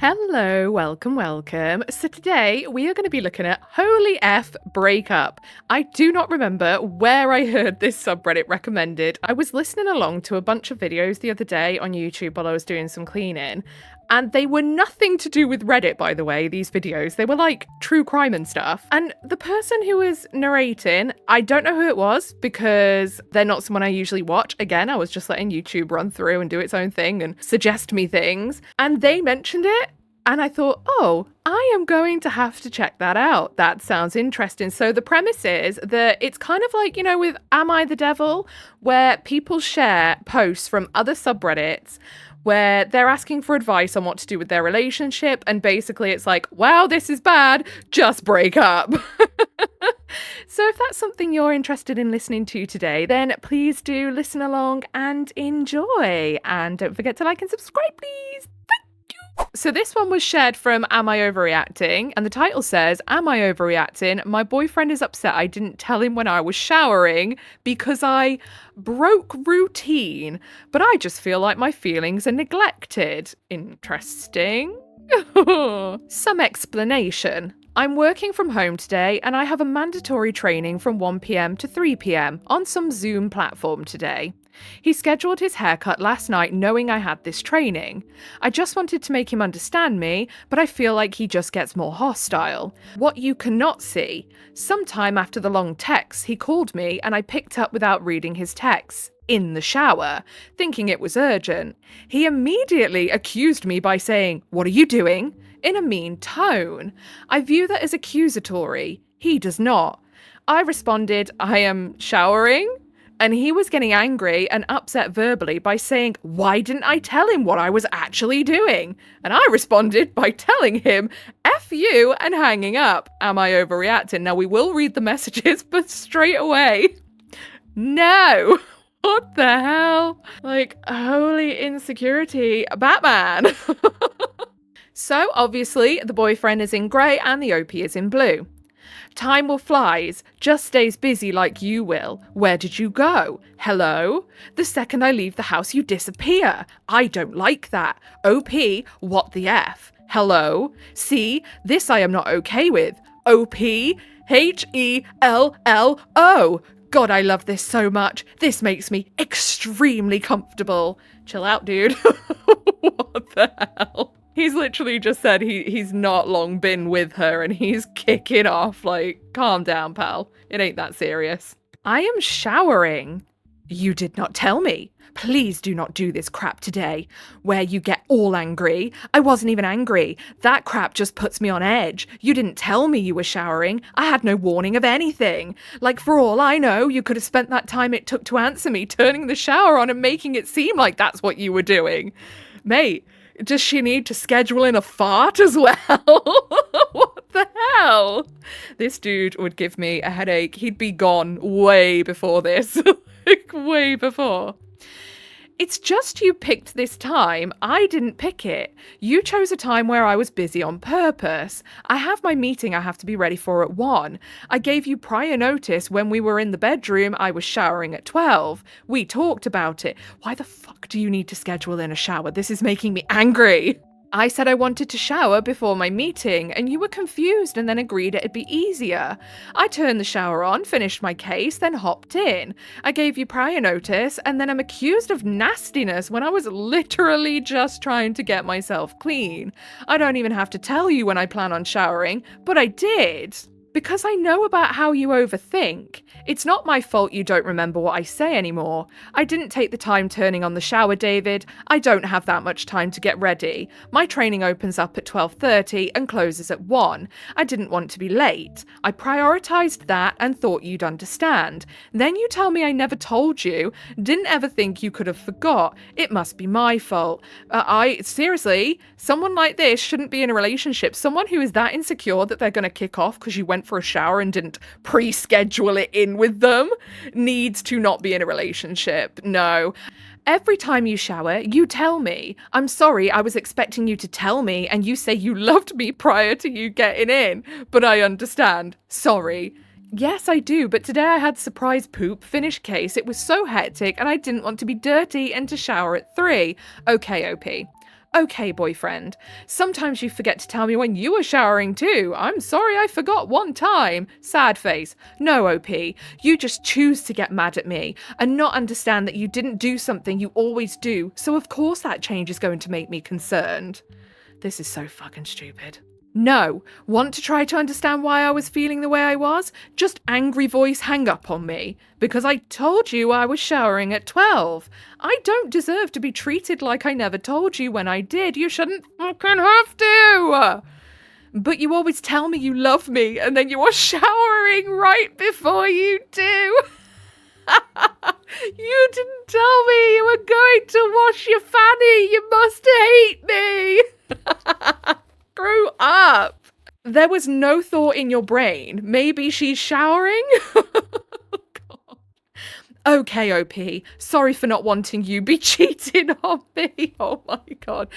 Hello, welcome. So today we are going to be looking at HolyF Breakup. I do not remember where I heard this subreddit recommended. I was listening along to a bunch of videos the other day on YouTube while I was doing some cleaning, and they were nothing to do with Reddit, by the way, these videos. They were like true crime and stuff. And the person who was narrating, I don't know who it was because they're not someone I usually watch. Again, I was just letting YouTube run through and do its own thing and suggest me things. And they mentioned it. And I thought, oh, I am going to have to check that out. That sounds interesting. So the premise is that it's kind of like, with Am I the Devil, where people share posts from other subreddits where they're asking for advice on what to do with their relationship. And basically it's like, wow, this is bad. Just break up. So if that's something you're interested in listening to today, then please do listen along and enjoy. And don't forget to like and subscribe, please. So this one was shared from Am I Overreacting? And the title says, Am I overreacting? My boyfriend is upset I didn't tell him when I was showering because I broke routine, but I just feel like my feelings are neglected. Interesting. Some explanation. I'm working from home today and I have a mandatory training from 1 p.m. to 3 p.m. on some Zoom platform today. He scheduled his haircut last night knowing I had this training. I just wanted to make him understand me, but I feel like he just gets more hostile. What you cannot see, sometime after the long text, he called me and I picked up without reading his texts. In the shower, thinking it was urgent. He immediately accused me by saying, "What are you doing?" in a mean tone. I view that as accusatory. He does not. I responded, "I am showering." And he was getting angry and upset verbally by saying, "Why didn't I tell him what I was actually doing?" And I responded by telling him, "F you," and hanging up. Am I overreacting? Now we will read the messages, but straight away, no. What the hell? Like, holy insecurity. Batman. So, obviously, the boyfriend is in grey and the OP is in blue. Time will flies, just stays busy like you will. Where did you go? Hello? The second I leave the house, you disappear. I don't like that. OP, what the F? Hello? See, this I am not okay with. OP, HELLO. God, I love this so much. This makes me extremely comfortable. Chill out, dude. What the hell? He's literally just said he's not long been with her and he's kicking off. Like, calm down, pal. It ain't that serious. I am showering. You did not tell me. Please do not do this crap today, where you get all angry. I wasn't even angry. That crap just puts me on edge. You didn't tell me you were showering. I had no warning of anything. Like, for all I know, you could have spent that time it took to answer me turning the shower on and making it seem like that's what you were doing. Mate, does she need to schedule in a fart as well? What the hell? This dude would give me a headache. He'd be gone way before this. Like, way before. It's just you picked this time. I didn't pick it. You chose a time where I was busy on purpose. I have my meeting I have to be ready for at 1. I gave you prior notice when we were in the bedroom. I was showering at 12. We talked about it. Why the fuck do you need to schedule in a shower? This is making me angry. I said I wanted to shower before my meeting, and you were confused and then agreed it'd be easier. I turned the shower on, finished my case, then hopped in. I gave you prior notice, and then I'm accused of nastiness when I was literally just trying to get myself clean. I don't even have to tell you when I plan on showering, but I did. Because I know about how you overthink. It's not my fault you don't remember what I say anymore. I didn't take the time turning on the shower, David. I don't have that much time to get ready. My training opens up at 12:30 and closes at 1. I didn't want to be late. I prioritised that and thought you'd understand. Then you tell me I never told you. Didn't ever think you could have forgot. It must be my fault. Seriously, someone like this shouldn't be in a relationship. Someone who is that insecure that they're going to kick off because you went for a shower and didn't pre-schedule it in with them needs to not be in a relationship. No. Every time you shower, you tell me. I'm sorry, I was expecting you to tell me, and you say you loved me prior to you getting in. But I understand. Sorry. Yes, I do, but today I had surprise poop, finished case, it was so hectic, and I didn't want to be dirty and to shower at 3. Okay, OP. Okay, boyfriend. Sometimes you forget to tell me when you were showering too. I'm sorry I forgot one time. Sad face. No, OP. You just choose to get mad at me and not understand that you didn't do something you always do, so of course that change is going to make me concerned. This is so fucking stupid. No. Want to try to understand why I was feeling the way I was? Just angry voice hang up on me. Because I told you I was showering at 12. I don't deserve to be treated like I never told you when I did. You shouldn't fucking have to. But you always tell me you love me and then you are showering right before you do. You didn't tell me you were going to wash your fanny. You must hate me. Grow up. There was no thought in your brain. Maybe she's showering? God. Okay, OP. Sorry for not wanting you be cheating on me. Oh my God.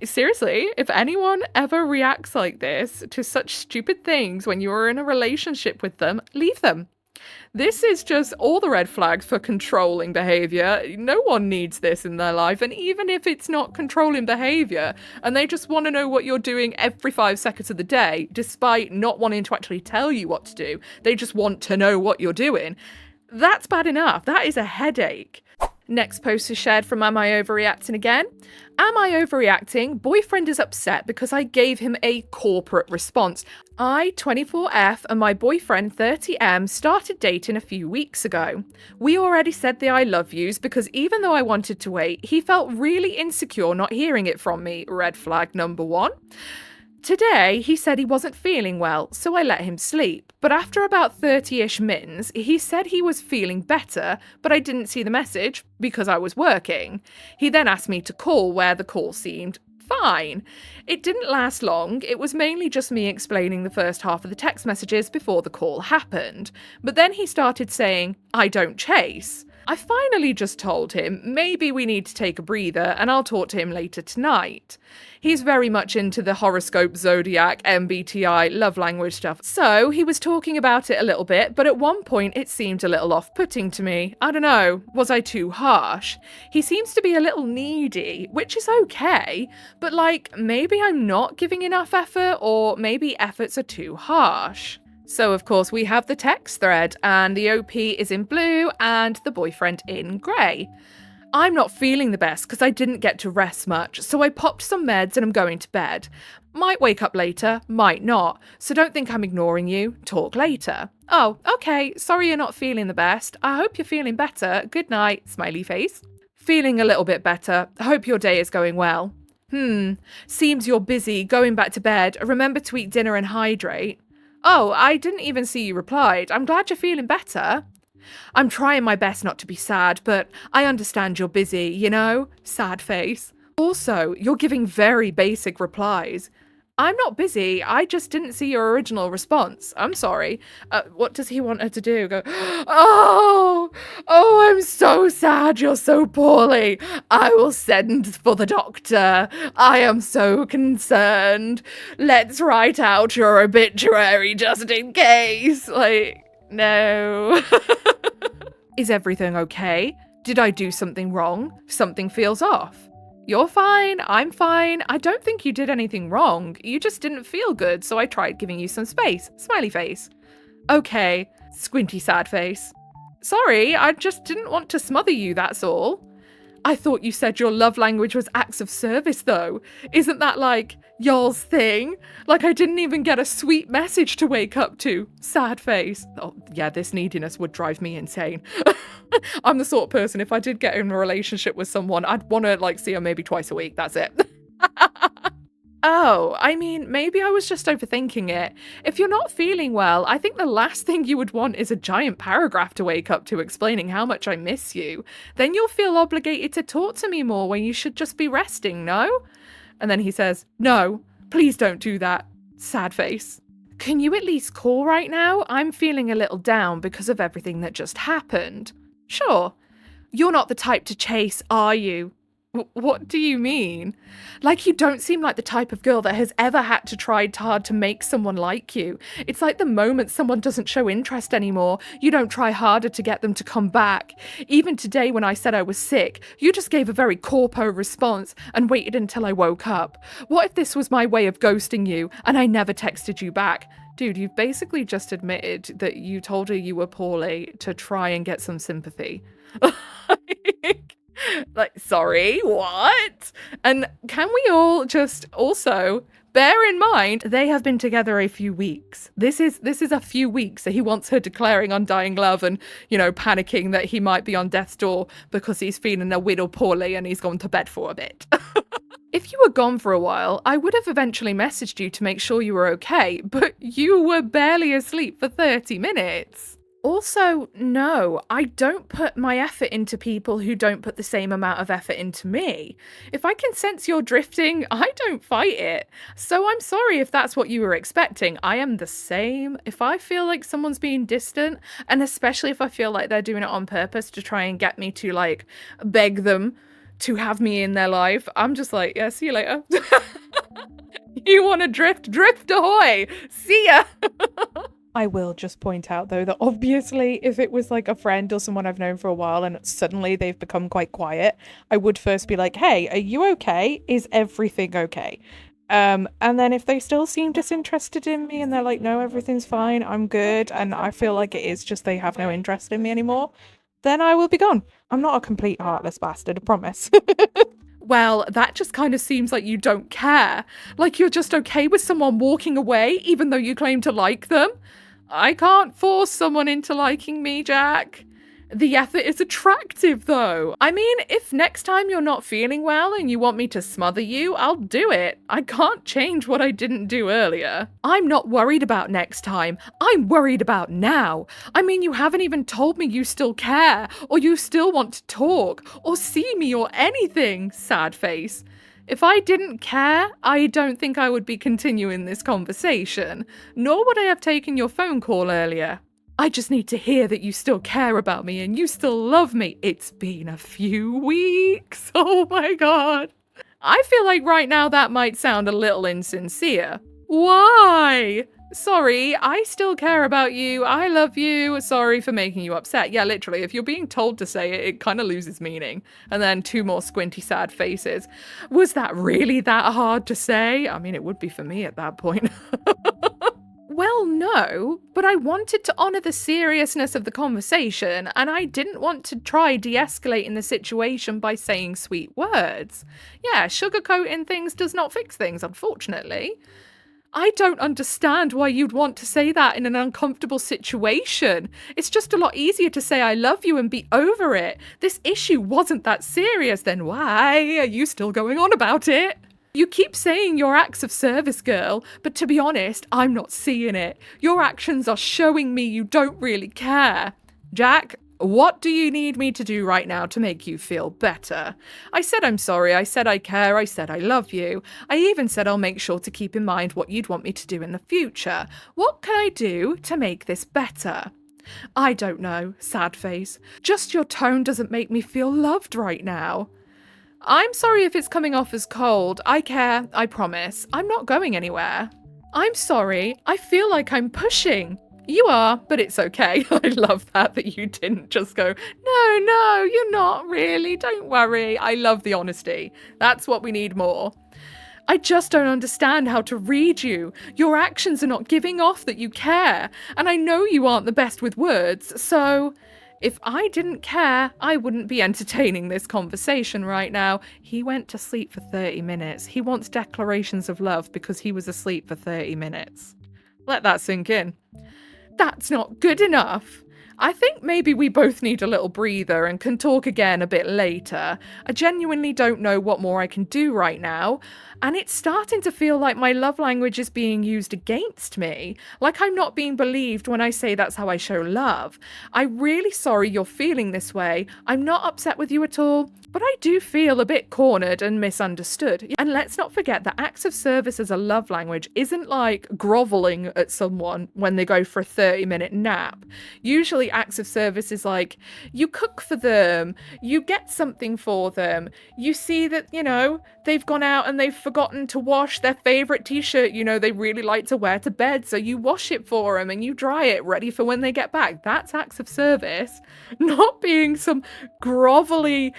Seriously, if anyone ever reacts like this to such stupid things when you're in a relationship with them, leave them. This is just all the red flags for controlling behavior. No one needs this in their life. And even if it's not controlling behavior and they just want to know what you're doing every 5 seconds of the day, despite not wanting to actually tell you what to do, they just want to know what you're doing. That's bad enough. That is a headache. Next post is shared from Am I Overreacting Again? Am I overreacting? Boyfriend is upset because I gave him a corporate response. I, 24F, and my boyfriend, 30M, started dating a few weeks ago. We already said the I love yous because even though I wanted to wait, he felt really insecure not hearing it from me. Red flag number 1. Today, he said he wasn't feeling well, so I let him sleep. But after about 30-ish mins, he said he was feeling better, but I didn't see the message because I was working. He then asked me to call, where the call seemed fine. It didn't last long. It was mainly just me explaining the first half of the text messages before the call happened. But then he started saying, I don't chase. I finally just told him maybe we need to take a breather and I'll talk to him later tonight. He's very much into the horoscope, zodiac, MBTI, love language stuff. So he was talking about it a little bit, but at one point it seemed a little off-putting to me. I don't know, was I too harsh? He seems to be a little needy, which is okay, but like maybe I'm not giving enough effort or maybe efforts are too harsh. So, of course, we have the text thread, and the OP is in blue and the boyfriend in grey. I'm not feeling the best because I didn't get to rest much, so I popped some meds and I'm going to bed. Might wake up later, might not, so don't think I'm ignoring you. Talk later. Oh, okay, sorry you're not feeling the best. I hope you're feeling better. Good night, smiley face. Feeling a little bit better. Hope your day is going well. Seems you're busy. Going back to bed. Remember to eat dinner and hydrate. Oh, I didn't even see you replied. I'm glad you're feeling better. I'm trying my best not to be sad, but I understand you're busy, you know? Sad face. Also, you're giving very basic replies. I'm not busy, I just didn't see your original response. I'm sorry. What does he want her to do? Go, oh, I'm so sad you're so poorly. I will send for the doctor. I am so concerned. Let's write out your obituary just in case. Like, no. Is everything okay? Did I do something wrong? Something feels off. You're fine, I'm fine. I don't think you did anything wrong. You just didn't feel good, so I tried giving you some space. Smiley face. Okay. Squinty sad face. Sorry, I just didn't want to smother you, that's all. I thought you said your love language was acts of service, though. Isn't that like y'all's thing? Like I didn't even get a sweet message to wake up to. Sad face. Oh, yeah, this neediness would drive me insane. I'm the sort of person, if I did get in a relationship with someone, I'd want to like see her maybe twice a week. That's it. Oh, I mean, maybe I was just overthinking it. If you're not feeling well, I think the last thing you would want is a giant paragraph to wake up to explaining how much I miss you. Then you'll feel obligated to talk to me more when you should just be resting, no? And then he says, no, please don't do that. Sad face. Can you at least call right now? I'm feeling a little down because of everything that just happened. Sure. You're not the type to chase, are you? What do you mean? Like, you don't seem like the type of girl that has ever had to try hard to make someone like you. It's like the moment someone doesn't show interest anymore, you don't try harder to get them to come back. Even today when I said I was sick, you just gave a very corpo response and waited until I woke up. What if this was my way of ghosting you and I never texted you back? Dude, you've basically just admitted that you told her you were poorly to try and get some sympathy. Like, sorry, what? And can we all just also bear in mind they have been together a few weeks. This is a few weeks. So he wants her declaring undying love and, panicking that he might be on death's door because he's feeling a little poorly and he's gone to bed for a bit. If you were gone for a while, I would have eventually messaged you to make sure you were okay, but you were barely asleep for 30 minutes. Also, no, I don't put my effort into people who don't put the same amount of effort into me. If I can sense you're drifting, I don't fight it. So I'm sorry if that's what you were expecting. I am the same. If I feel like someone's being distant, and especially if I feel like they're doing it on purpose to try and get me to, beg them to have me in their life, I'm just like, yeah, see you later. You want to drift? Drift ahoy! See ya! I will just point out, though, that obviously if it was like a friend or someone I've known for a while and suddenly they've become quite quiet, I would first be like, hey, are you okay? Is everything okay? And then if they still seem disinterested in me and they're like, no, everything's fine, I'm good, and I feel like it is just they have no interest in me anymore, then I will be gone. I'm not a complete heartless bastard, I promise. Well, that just kind of seems like you don't care. Like you're just okay with someone walking away even though you claim to like them. I can't force someone into liking me, Jack. The effort is attractive, though. I mean, if next time you're not feeling well and you want me to smother you, I'll do it. I can't change what I didn't do earlier. I'm not worried about next time. I'm worried about now. I mean, you haven't even told me you still care, or you still want to talk, or see me, or anything, sad face. If I didn't care, I don't think I would be continuing this conversation, nor would I have taken your phone call earlier. I just need to hear that you still care about me and you still love me. It's been a few weeks. Oh my god. I feel like right now that might sound a little insincere. Why? Sorry, I still care about you. I love you. Sorry for making you upset. Yeah, literally, if you're being told to say it, it kind of loses meaning. And then 2 more squinty sad faces. Was that really that hard to say? I mean, it would be for me at that point. Well, no, but I wanted to honour the seriousness of the conversation, and I didn't want to try de-escalating the situation by saying sweet words. Yeah, sugarcoating things does not fix things, unfortunately. I don't understand why you'd want to say that in an uncomfortable situation. It's just a lot easier to say I love you and be over it. This issue wasn't that serious, then why are you still going on about it? You keep saying your acts of service, girl, but to be honest, I'm not seeing it. Your actions are showing me you don't really care. Jack, what do you need me to do right now to make you feel better? I said I'm sorry, I said I care, I said I love you. I even said I'll make sure to keep in mind what you'd want me to do in the future. What can I do to make this better? I don't know, sad face. Just your tone doesn't make me feel loved right now. I'm sorry if it's coming off as cold. I care, I promise. I'm not going anywhere. I'm sorry, I feel like I'm pushing. You are, but it's okay. I love that you didn't just go, no, you're not really, don't worry. I love the honesty. That's what we need more. I just don't understand how to read you. Your actions are not giving off that you care, and I know you aren't the best with words, so... If I didn't care, I wouldn't be entertaining this conversation right now. He went to sleep for 30 minutes. He wants declarations of love because he was asleep for 30 minutes. Let that sink in. That's not good enough. I think maybe we both need a little breather and can talk again a bit later. I genuinely don't know what more I can do right now, and it's starting to feel like my love language is being used against me, like I'm not being believed when I say that's how I show love. I'm really sorry you're feeling this way. I'm not upset with you at all, But I do feel a bit cornered and misunderstood. And let's not forget that acts of service as a love language isn't like groveling at someone when they go for a 30-minute nap. Usually acts of service is like, you cook for them, you get something for them, you see that, they've gone out and they've forgotten to wash their favorite t-shirt, they really like to wear to bed, so you wash it for them and you dry it ready for when they get back. That's acts of service, not being some grovelly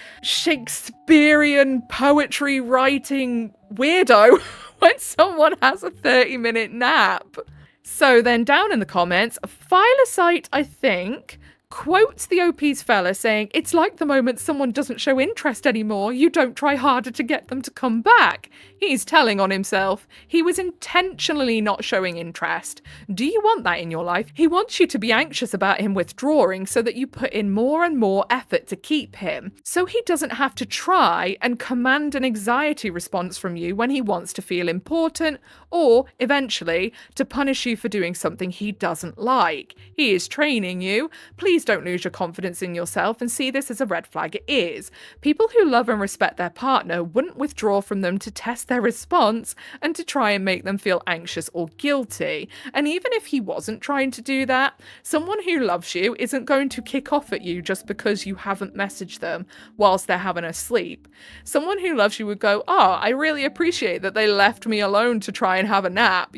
Shakespearean poetry writing weirdo when someone has a 30-minute nap. So then down in the comments, Philosite, I think, quotes the OP's fella saying, "It's like the moment someone doesn't show interest anymore, you don't try harder to get them to come back." He's telling on himself. He was intentionally not showing interest. Do you want that in your life? He wants you to be anxious about him withdrawing so that you put in more and more effort to keep him, so he doesn't have to try and command an anxiety response from you when he wants to feel important, or, eventually, to punish you for doing something he doesn't like. He is training you. Please don't lose your confidence in yourself and see this as a red flag. It is. People who love and respect their partner wouldn't withdraw from them to test their response and to try and make them feel anxious or guilty. And even if he wasn't trying to do that, someone who loves you isn't going to kick off at you just because you haven't messaged them whilst they're having a sleep. Someone who loves you would go, "Oh, I really appreciate that they left me alone to try and have a nap,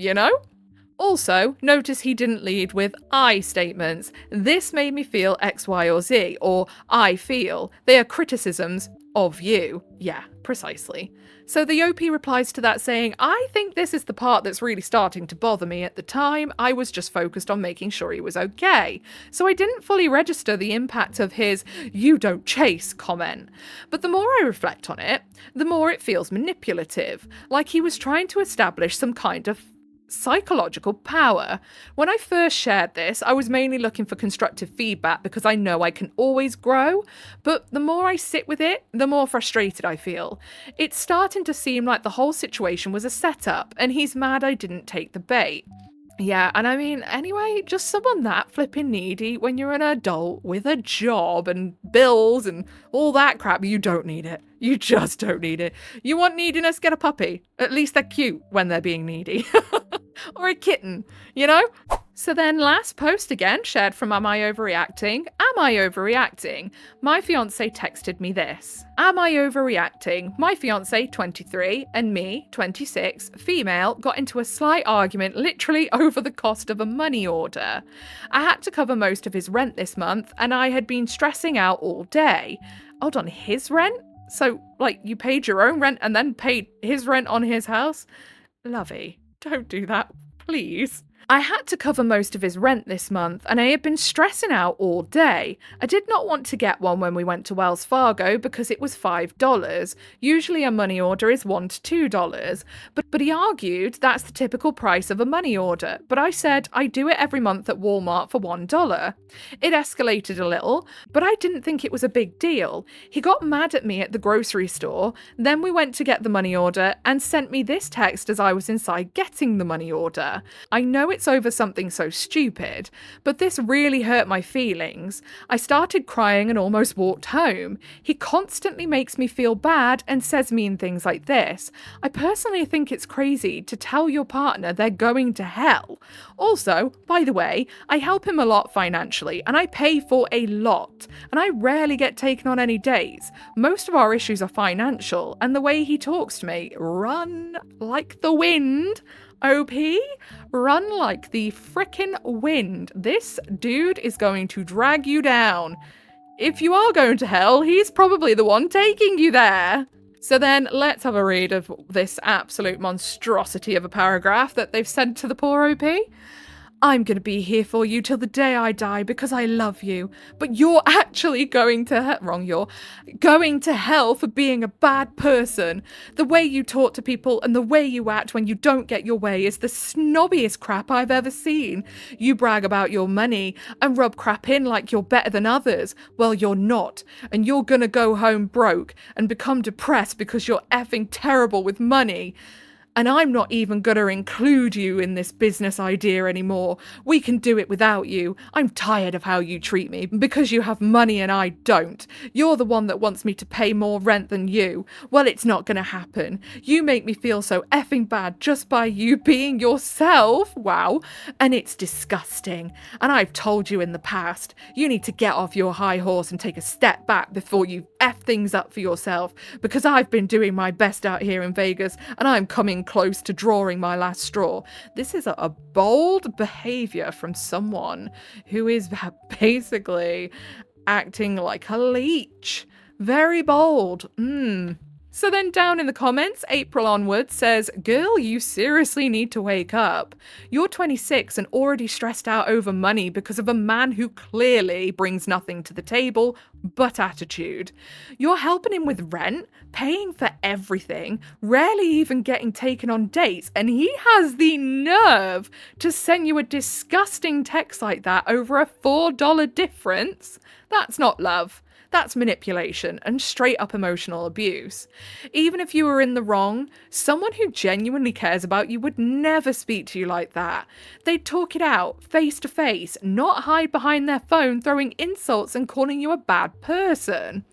Also, notice he didn't lead with I statements. This made me feel X, Y, or Z, or I feel. They are criticisms of you. Yeah, precisely. So the OP replies to that saying, "I think this is the part that's really starting to bother me at the time. I was just focused on making sure he was okay. So I didn't fully register the impact of his 'you don't chase' comment. But the more I reflect on it, the more it feels manipulative, like he was trying to establish some kind of psychological power. When I first shared this, I was mainly looking for constructive feedback because I know I can always grow, but the more I sit with it, the more frustrated I feel. It's starting to seem like the whole situation was a setup, and he's mad I didn't take the bait." Yeah, and I mean, anyway, just someone that flipping needy when you're an adult with a job and bills and all that crap, you don't need it. You just don't need it. You want neediness, get a puppy. At least they're cute when they're being needy. Or a kitten, So then last post again, shared from Am I Overreacting? Am I overreacting? My fiance texted me this. Am I overreacting? My fiance, 23, and me, 26, female, got into a slight argument literally over the cost of a money order. I had to cover most of his rent this month, and I had been stressing out all day. Hold on, his rent? So, you paid your own rent and then paid his rent on his house? Lovey, don't do that, please. I had to cover most of his rent this month, and I had been stressing out all day. I did not want to get one when we went to Wells Fargo because it was $5. Usually a money order is $1 to $2. But he argued that's the typical price of a money order. But I said I do it every month at Walmart for $1. It escalated a little, but I didn't think it was a big deal. He got mad at me at the grocery store. Then we went to get the money order and sent me this text as I was inside getting the money order. I know it's over something so stupid, but this really hurt my feelings. I started crying and almost walked home. He constantly makes me feel bad and says mean things like this. I personally think it's crazy to tell your partner they're going to hell. Also, by the way, I help him a lot financially and I pay for a lot, and I rarely get taken on any dates. Most of our issues are financial, and the way he talks to me, run like the wind. OP, run like the frickin' wind. This dude is going to drag you down. If you are going to hell, he's probably the one taking you there. So then let's have a read of this absolute monstrosity of a paragraph that they've sent to the poor OP. I'm going to be here for you till the day I die because I love you. But you're actually going to going to hell for being a bad person. The way you talk to people and the way you act when you don't get your way is the snobbiest crap I've ever seen. You brag about your money and rub crap in like you're better than others. Well, you're not. And you're going to go home broke and become depressed because you're effing terrible with money. And I'm not even gonna include you in this business idea anymore. We can do it without you. I'm tired of how you treat me because you have money and I don't. You're the one that wants me to pay more rent than you. Well, it's not gonna happen. You make me feel so effing bad just by you being yourself. Wow. And it's disgusting. And I've told you in the past, you need to get off your high horse and take a step back before you F things up for yourself, because I've been doing my best out here in Vegas and I'm coming close to drawing my last straw. This is a bold behavior from someone who is basically acting like a leech. Very bold. So then down in the comments, April onwards says, girl, you seriously need to wake up. You're 26 and already stressed out over money because of a man who clearly brings nothing to the table but attitude. You're helping him with rent, paying for everything, rarely even getting taken on dates, and he has the nerve to send you a disgusting text like that over a $4 difference. That's not love. That's manipulation and straight up emotional abuse. Even if you were in the wrong, someone who genuinely cares about you would never speak to you like that. They'd talk it out, face to face, not hide behind their phone throwing insults and calling you a bad person.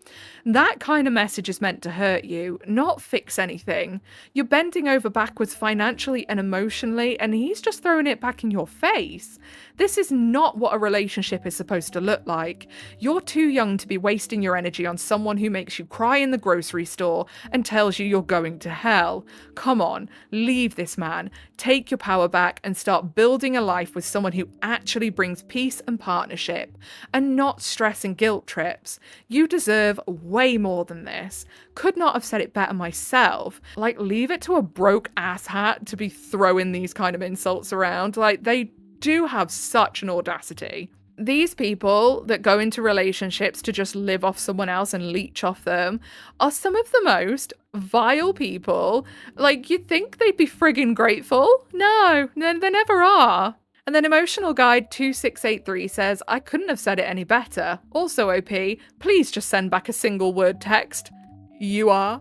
That kind of message is meant to hurt you, not fix anything. You're bending over backwards financially and emotionally, and he's just throwing it back in your face. This is not what a relationship is supposed to look like. You're too young to be wasting your energy on someone who makes you cry in the grocery store and tells you you're going to hell. Come on, leave this man, take your power back and start building a life with someone who actually brings peace and partnership, and not stress and guilt trips. You deserve way more than this. Could not have said it better myself. Like, leave it to a broke asshat to be throwing these kind of insults around. Like, they do have such an audacity. These people that go into relationships to just live off someone else and leech off them are some of the most vile people. Like, you'd think they'd be friggin' grateful. No, they never are. And then Emotional Guide 2683 says, I couldn't have said it any better. Also, OP, please just send back a single word text. You are.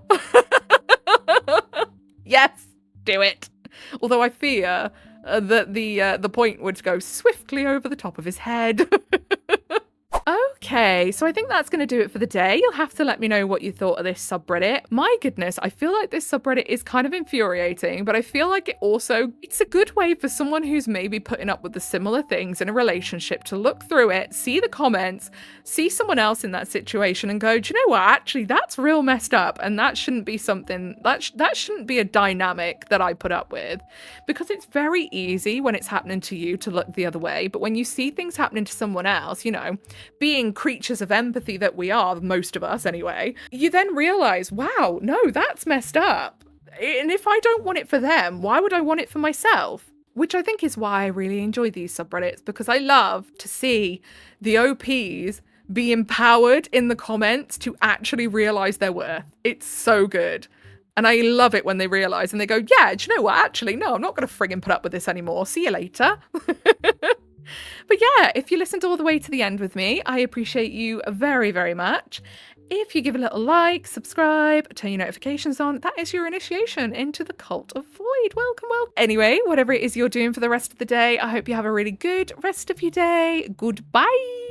Yes, do it. Although I fear that the point would go swiftly over the top of his head. Okay, so I think that's going to do it for the day. You'll have to let me know what you thought of this subreddit. My goodness, I feel like this subreddit is kind of infuriating, but I feel like it's a good way for someone who's maybe putting up with the similar things in a relationship to look through it, see the comments, see someone else in that situation and go, do you know what? Actually, that's real messed up. And that shouldn't be something, that shouldn't be a dynamic that I put up with, because it's very easy when it's happening to you to look the other way. But when you see things happening to someone else, you know, being creatures of empathy that we are, most of us anyway, you then realize, wow, no, that's messed up. And if I don't want it for them, why would I want it for myself? Which I think is why I really enjoy these subreddits, because I love to see the OPs be empowered in the comments to actually realize their worth. It's so good. And I love it when they realize and they go, yeah, do you know what? Actually, no, I'm not going to friggin' put up with this anymore. See you later. But yeah, if you listened all the way to the end with me, I appreciate you very, very much. If you give a little like, subscribe, turn your notifications on, that is your initiation into the cult of Void. Welcome, welcome. Anyway, whatever it is you're doing for the rest of the day, I hope you have a really good rest of your day. Goodbye.